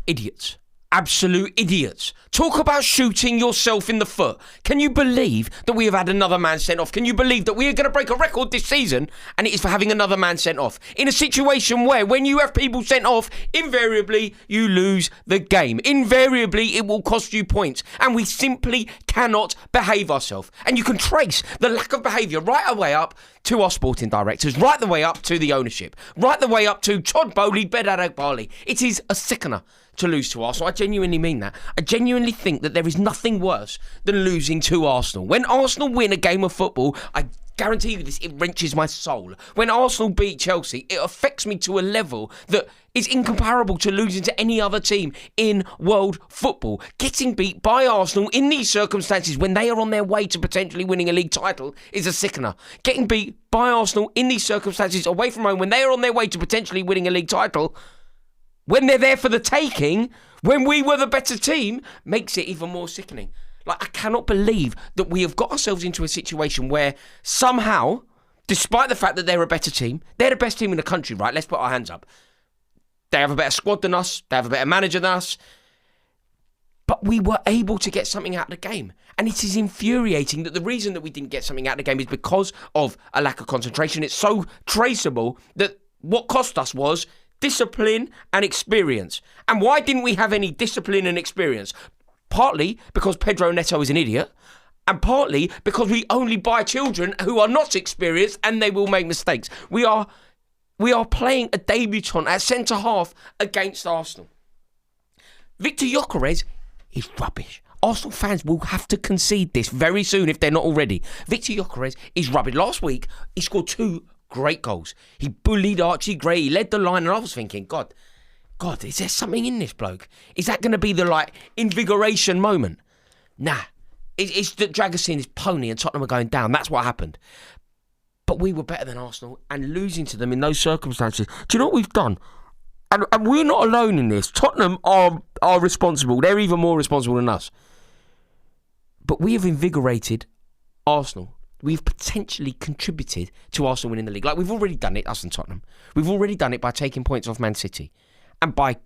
Idiots. Absolute idiots. Talk about shooting yourself in the foot. Can you believe that we have had another man sent off? Can you believe that we are going to break a record this season and it is for having another man sent off? In a situation where when you have people sent off, invariably you lose the game. Invariably it will cost you points. And we simply cannot behave ourselves. And you can trace the lack of behaviour right away up to our sporting directors, right the way up to the ownership, right the way up to Todd Bowley, Bedad Agbali. It is a sickener to lose to Arsenal. I genuinely mean that. I genuinely think that there is nothing worse than losing to Arsenal. When Arsenal win a game of football, I guarantee you this, it wrenches my soul. When Arsenal beat Chelsea, it affects me to a level that is incomparable to losing to any other team in world football. Getting beat by Arsenal in these circumstances when they are on their way to potentially winning a league title is a sickener. Getting beat by Arsenal in these circumstances away from home when they are on their way to potentially winning a league title, when they're there for the taking, when we were the better team, makes it even more sickening. Like, I cannot believe that we have got ourselves into a situation where somehow, despite the fact that they're a better team, they're the best team in the country, right? Let's put our hands up. They have a better squad than us. They have a better manager than us. But we were able to get something out of the game. And it is infuriating that the reason that we didn't get something out of the game is because of a lack of concentration. It's so traceable that what cost us was discipline and experience. And why didn't we have any discipline and experience? Partly because Pedro Neto is an idiot, and partly because we only buy children who are not experienced and they will make mistakes. We are playing a debutant at centre-half against Arsenal. Victor Gyökeres is rubbish. Arsenal fans will have to concede this very soon if they're not already. Victor Gyökeres is rubbish. Last week, he scored 2 great goals. He bullied Archie Gray. He led the line, and I was thinking, God, is there something in this bloke? Is that going to be the, invigoration moment? Nah. It's that Dragosin is pony and Tottenham are going down. That's what happened. But we were better than Arsenal, and losing to them in those circumstances. Do you know what we've done? And we're not alone in this. Tottenham are responsible. They're even more responsible than us. But we have invigorated Arsenal. We've potentially contributed to Arsenal winning the league. We've already done it, us and Tottenham. We've already done it by taking points off Man City and by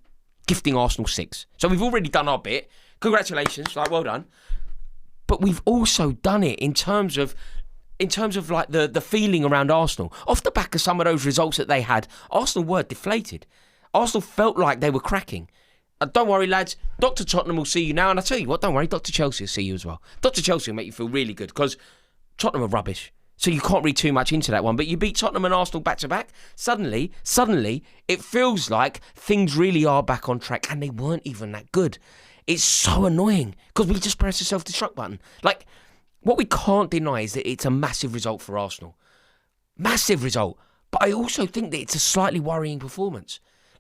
gifting Arsenal 6. So we've already done our bit. Congratulations, well done. But we've also done it in terms of the feeling around Arsenal. Off the back of some of those results that they had, Arsenal were deflated. Arsenal felt like they were cracking. Don't worry, lads. Dr. Tottenham will see you now. And I tell you what, don't worry, Dr. Chelsea will see you as well. Dr. Chelsea will make you feel really good because Tottenham are rubbish. So you can't read too much into that one. But you beat Tottenham and Arsenal back-to-back. Suddenly, it feels like things really are back on track. And they weren't even that good. It's so annoying because we just pressed the self-destruct button. What we can't deny is that it's a massive result for Arsenal. Massive result. But I also think that it's a slightly worrying performance.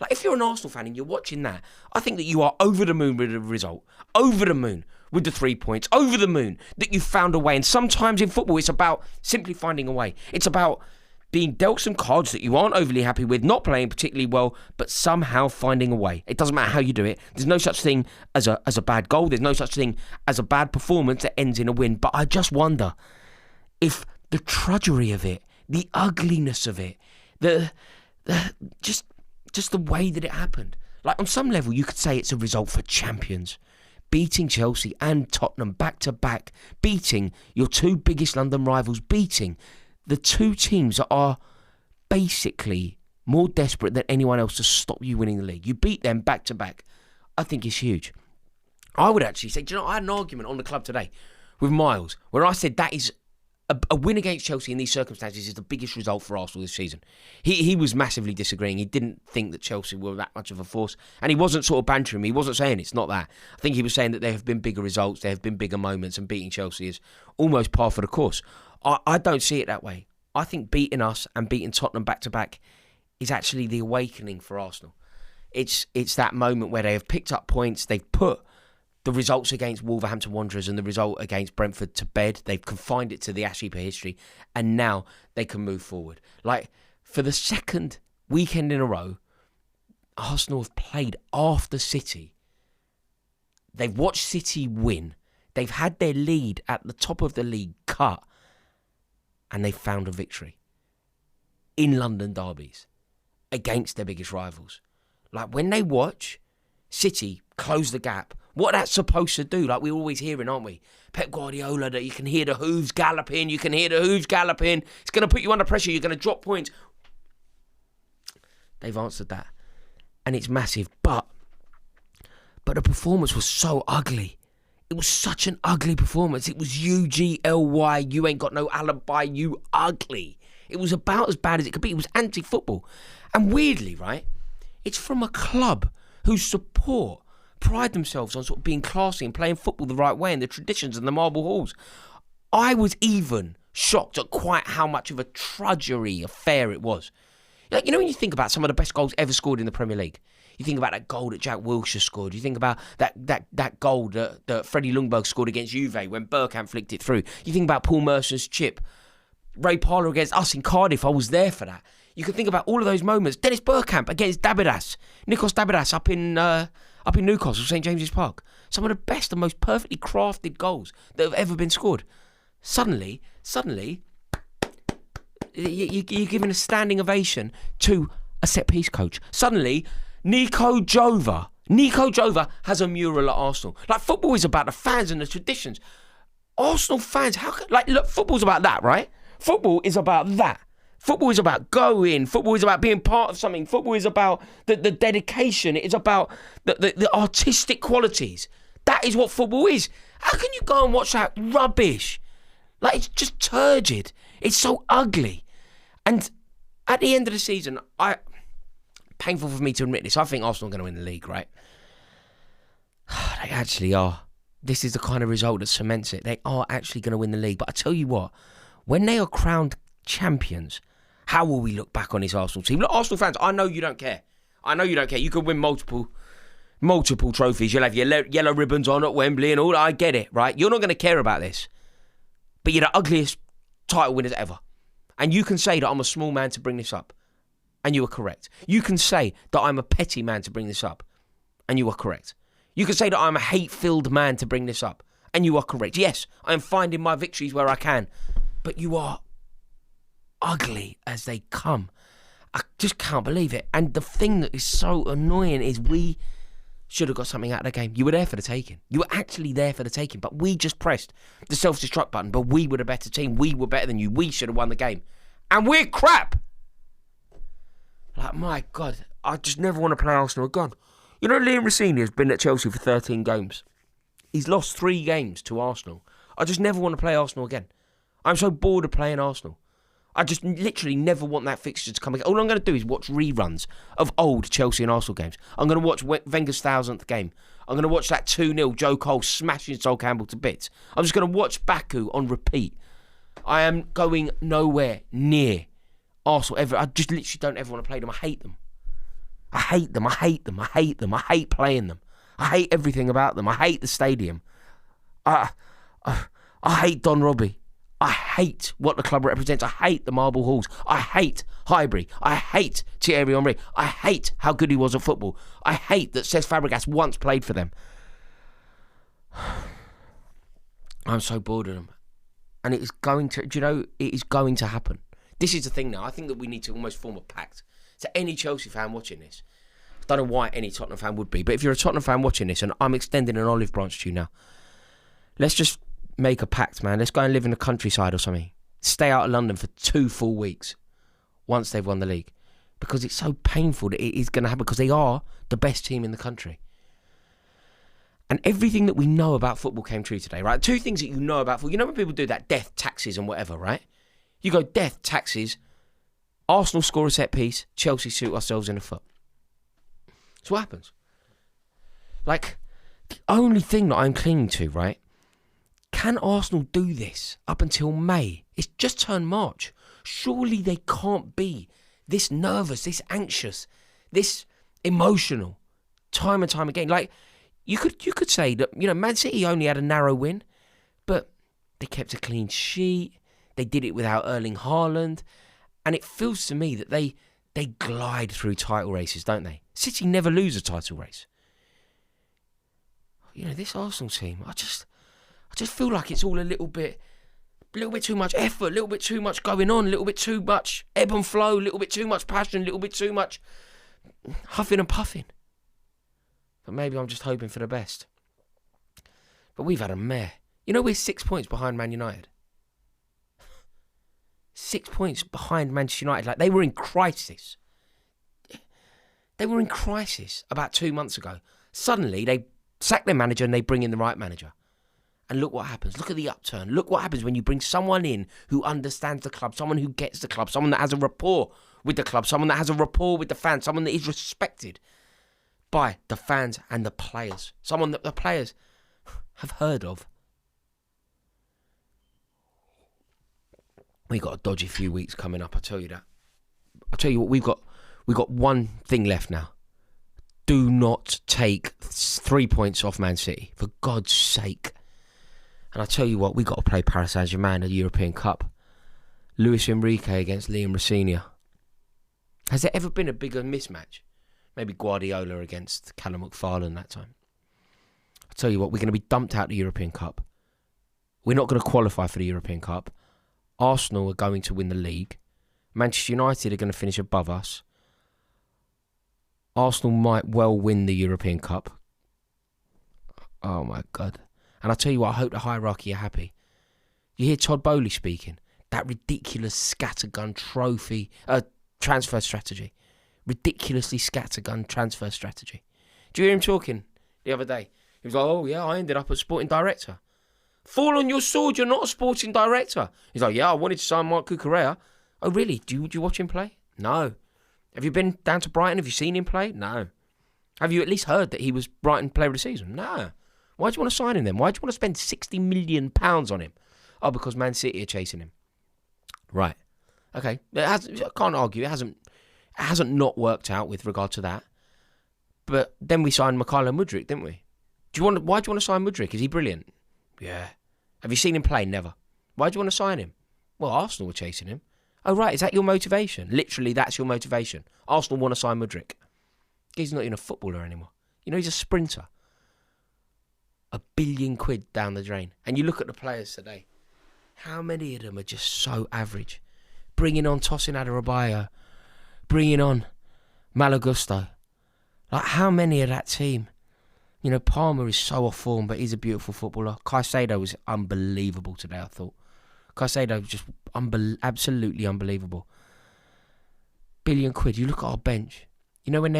If you're an Arsenal fan and you're watching that, I think that you are over the moon with the result. Over the moon with the 3 points. Over the moon that you've found a way. And sometimes in football, it's about simply finding a way. It's about being dealt some cards that you aren't overly happy with, not playing particularly well, but somehow finding a way. It doesn't matter how you do it. There's no such thing as a bad goal. There's no such thing as a bad performance that ends in a win. But I just wonder if the trudgery of it, the ugliness of it, just the way that it happened. On some level, you could say it's a result for champions. Beating Chelsea and Tottenham back to back, beating your 2 biggest London rivals, beating the 2 teams that are basically more desperate than anyone else to stop you winning the league. You beat them back to back. I think it's huge. I would actually say, I had an argument on the club today with Miles where I said that is a win against Chelsea in these circumstances is the biggest result for Arsenal this season. He was massively disagreeing. He didn't think that Chelsea were that much of a force. And he wasn't sort of bantering me. He wasn't saying it's not that. I think he was saying that there have been bigger results, there have been bigger moments, and beating Chelsea is almost par for the course. I don't see it that way. I think beating us and beating Tottenham back-to-back is actually the awakening for Arsenal. It's that moment where they have picked up points, they've put the results against Wolverhampton Wanderers and the result against Brentford to bed. They've confined it to the Ashley history, and now they can move forward. For the second weekend in a row, Arsenal have played after City. They've watched City win. They've had their lead at the top of the league cut, and they've found a victory in London derbies against their biggest rivals. When they watch, City close the gap. What that's supposed to do, like we're always hearing, aren't we? Pep Guardiola, that you can hear the hooves galloping, It's going to put you under pressure, you're going to drop points. They've answered that. And it's massive. But the performance was so ugly. It was such an ugly performance. It was UGLY, you ain't got no alibi, you ugly. It was about as bad as it could be. It was anti-football. And weirdly, right, it's from a club whose support pride themselves on sort of being classy and playing football the right way and the traditions and the marble halls. I was even shocked at quite how much of a trudgery affair it was. Like, you know, when you think about some of the best goals ever scored in the Premier League, you think about that goal that Jack Wilshere scored. You think about that goal that Freddie Ljungberg scored against Juve when Bergkamp flicked it through. You think about Paul Mercer's chip. Ray Parlour against us in Cardiff, I was there for that. You can think about all of those moments. Dennis Bergkamp against Dabidas. Nikos Dabidas up in Newcastle, St James's Park. Some of the best and most perfectly crafted goals that have ever been scored. Suddenly, you're giving a standing ovation to a set-piece coach. Suddenly, Nico Jova has a mural at Arsenal. Like, football is about the fans and the traditions. Arsenal fans, look, football's about that, right? Football is about that. Football is about going. Football is about being part of something. Football is about the dedication. It is about the artistic qualities. That is what football is. How can you go and watch that rubbish? Like, it's just turgid. It's so ugly. And at the end of the season, painful for me to admit this, I think Arsenal are going to win the league, right? They actually are. This is the kind of result that cements it. They are actually going to win the league. But I tell you what, when they are crowned champions, how will we look back on this Arsenal team? Look, Arsenal fans, I know you don't care. You could win multiple trophies. You'll have your yellow ribbons on at Wembley and all. I get it, right? You're not going to care about this. But you're the ugliest title winners ever. And you can say that I'm a small man to bring this up. And you are correct. You can say that I'm a petty man to bring this up. And you are correct. You can say that I'm a hate-filled man to bring this up. And you are correct. Yes, I am finding my victories where I can. But you are ugly as they come. I just can't believe it. And the thing that is so annoying is we should have got something out of the game. You were there for the taking. You were actually there for the taking. But we just pressed the self-destruct button. But we were the better team. We were better than you. We should have won the game. And we're crap. Like, my God, I just never want to play Arsenal again. You know, Liam Rossini has been at Chelsea for 13 games. He's lost 3 games to Arsenal. I just never want to play Arsenal again. I'm so bored of playing Arsenal. I just literally never want that fixture to come again. All I'm going to do is watch reruns of old Chelsea and Arsenal games. I'm going to watch Wenger's 1000th game. I'm going to watch that 2-0 Joe Cole smashing Sol Campbell to bits. I'm just going to watch Baku on repeat. I am going nowhere near Arsenal ever. I just literally don't ever want to play them. I hate them. I hate them. I hate them. I hate them. I hate playing them. I hate everything about them. I hate the stadium. I hate Don Robbie. I hate what the club represents. I hate the marble halls. I hate Highbury. I hate Thierry Henry. I hate how good he was at football. I hate that Cesc Fabregas once played for them. I'm so bored of them. And it is going to, it is going to happen. This is the thing now. I think that we need to almost form a pact. To any Chelsea fan watching this, I don't know why any Tottenham fan would be, but if you're a Tottenham fan watching this, and I'm extending an olive branch to you now, let's just make a pact, man. Let's go and live in the countryside or something. Stay out of London for 2 full weeks once they've won the league. Because it's so painful that it is going to happen, because they are the best team in the country. And everything that we know about football came true today, right? 2 things that you know about football. You know when people do that, death, taxes and whatever, right? You go death, taxes, Arsenal score a set piece, Chelsea shoot ourselves in the foot. That's what happens. Like, the only thing that I'm clinging to, right? Can Arsenal do this up until May? It's just turned March. Surely they can't be this nervous, this anxious, this emotional, time and time again. Like, you could say that, Man City only had a narrow win, but they kept a clean sheet. They did it without Erling Haaland. And it feels to me that they glide through title races, don't they? City never lose a title race. This Arsenal team, I just feel like it's all a little bit too much effort, a little bit too much going on, a little bit too much ebb and flow, a little bit too much passion, a little bit too much huffing and puffing. But maybe I'm just hoping for the best. But we've had a mare. You know, we're 6 points behind Man United. 6 points behind Manchester United. Like, they were in crisis. They were in crisis about 2 months ago. Suddenly, they sack their manager and they bring in the right manager. And look what happens. Look at the upturn. Look what happens when you bring someone in who understands the club, someone who gets the club, someone that has a rapport with the club, someone that has a rapport with the fans, someone that is respected by the fans and the players, someone that the players have heard of. We've got a dodgy few weeks coming up, I tell you that. I tell you what, we've got one thing left now. Do not take 3 points off Man City, for God's sake. And I tell you what, we've got to play Paris Saint-Germain in the European Cup. Luis Enrique against Liam Rossini. Has there ever been a bigger mismatch? Maybe Guardiola against Callum McFarlane that time. I tell you what, we're going to be dumped out of the European Cup. We're not going to qualify for the European Cup. Arsenal are going to win the league. Manchester United are going to finish above us. Arsenal might well win the European Cup. Oh my God. And I tell you what, I hope the hierarchy are happy. You hear Todd Bowley speaking. That ridiculous scattergun transfer strategy. Ridiculously scattergun transfer strategy. Do you hear him talking the other day? He was like, oh yeah, I ended up as sporting director. Fall on your sword, you're not a sporting director. He's like, yeah, I wanted to sign Mark Cucurella. Oh really? Do you watch him play? No. Have you been down to Brighton? Have you seen him play? No. Have you at least heard that he was Brighton Player of the Season? No. Why do you want to sign him then? Why do you want to spend £60 million on him? Oh, because Man City are chasing him. Right. Okay. I can't argue. It hasn't not worked out with regard to that. But then we signed Mykhailo Mudryk, didn't we? Why do you want to sign Mudryk? Is he brilliant? Yeah. Have you seen him play? Never. Why do you want to sign him? Well, Arsenal were chasing him. Oh, right. Is that your motivation? Literally, that's your motivation. Arsenal want to sign Mudryk. He's not even a footballer anymore. You know, he's a sprinter. £1 billion down the drain. And you look at the players today. How many of them are just so average? Bringing on Tosin Adarabioyo. Bringing on Malo Gusto. Like, how many of that team? You know, Palmer is so off form, but he's a beautiful footballer. Caicedo was unbelievable today, I thought. Caicedo was just absolutely unbelievable. £1 billion. You look at our bench. You know when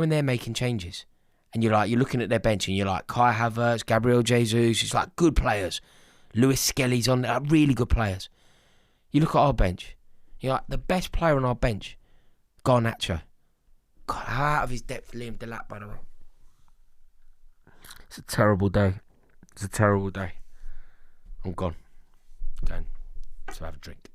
they're making changes, and you're looking at their bench, and you're like, Kai Havertz, Gabriel Jesus. It's like good players. Lewis Skelly's on there, really good players. You look at our bench. You're like, the best player on our bench, Garnacho. God, how out of his depth Liam Delap, by the way. It's a terrible day. It's a terrible day. I'm gone. Going to have a drink.